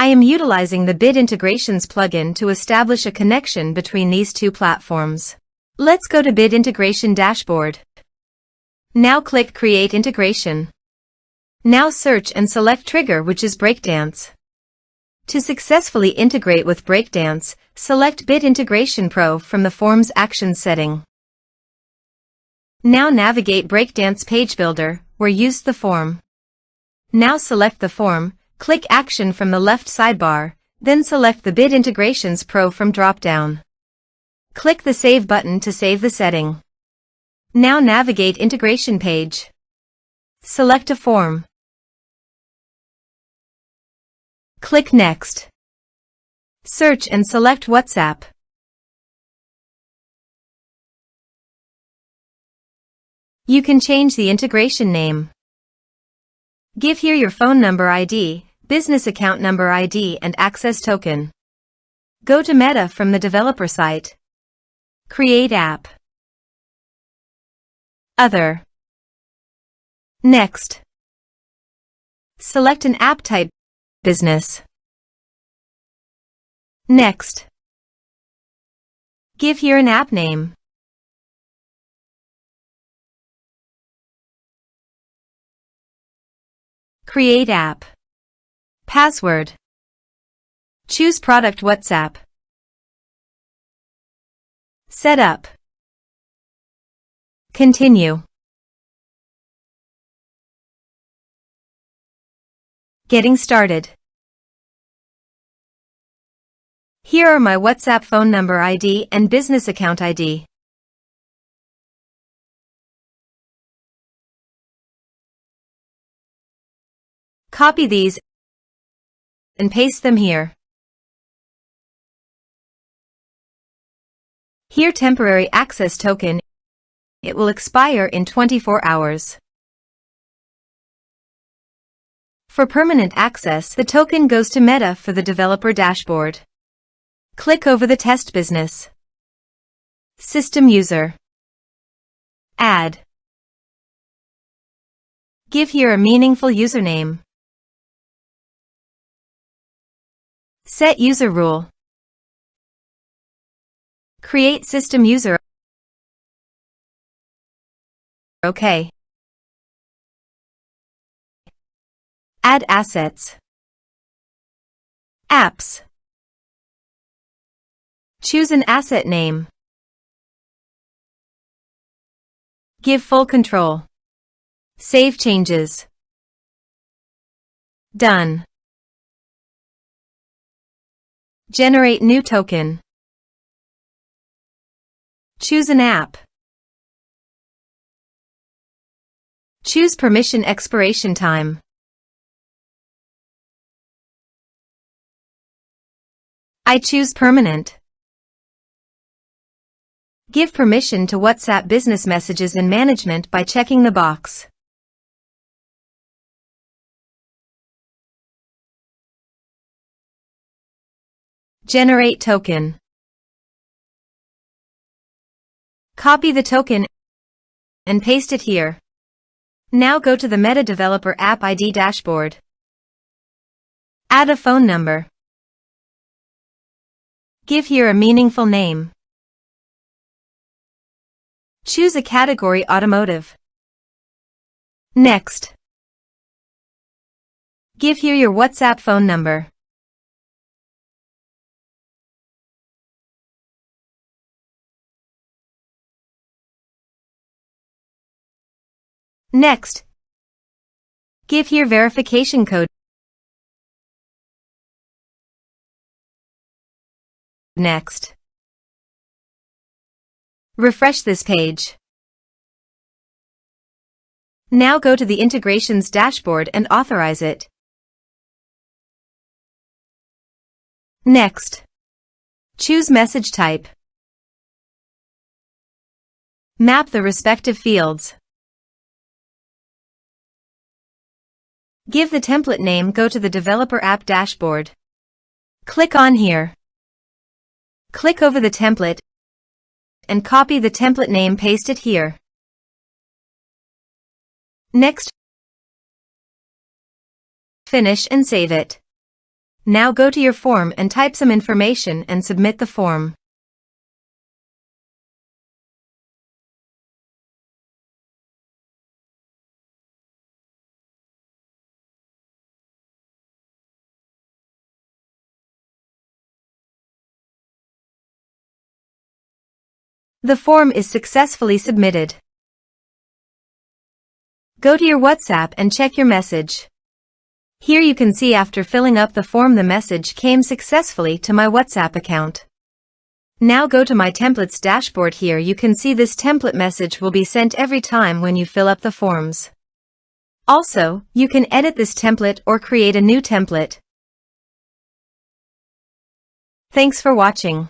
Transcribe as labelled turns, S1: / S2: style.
S1: I am utilizing the Bid Integrations plugin to establish a connection between these two platforms. Let's go to Bid Integration Dashboard. Now click Create Integration. Now search and select Trigger, which is Breakdance. To successfully integrate with Breakdance, select Bid Integration Pro from the Forms Actions setting. Now navigate Breakdance Page Builder, where use the form. Now select the form, click Action from the left sidebar, then select the Bid Integrations Pro from drop-down. Click the Save button to save the setting. Now navigate Integration Page. Select a form. Click Next. Search and select WhatsApp. You can change the integration name. Give here your phone number ID, business account number ID and access token. Go to Meta from the developer site. Create app. Other. Next. Select an app type. Business. Next. Give here an app name. Create app. Password. Choose product WhatsApp. Set up. Continue. Getting started. Here are my WhatsApp phone number ID and business account ID. Copy these and paste them here. Here temporary access token. It will expire in 24 hours. For permanent access, the token goes to Meta for the developer dashboard. Click over the test business. System user. Add. Give here a meaningful username. Set user rule. Create system user. OK. Add assets. Apps. Choose an asset name. Give full control. Save changes. Done. Generate new token. Choose an app. Choose permission expiration time. I choose permanent. Give permission to WhatsApp business messages in management by checking the box. Generate token. Copy the token and paste it here. Now go to the Meta Developer App ID dashboard. Add a phone number. Give here a meaningful name. Choose a category automotive. Next. Give here your WhatsApp phone number. Next. Give here verification code. Next. Refresh this page. Now go to the integrations dashboard and authorize it. Next. Choose message type. Map the respective fields. Give the template name. Go to the Developer App dashboard. Click on here. Click over the template and copy the template name, paste it here. Next. Finish and save it. Now go to your form and type some information and submit the form. The form is successfully submitted. Go to your WhatsApp and check your message. Here you can see after filling up the form the message came successfully to my WhatsApp account. Now go to my templates dashboard. Here you can see this template message will be sent every time when you fill up the forms. Also, you can edit this template or create a new template. Thanks for watching.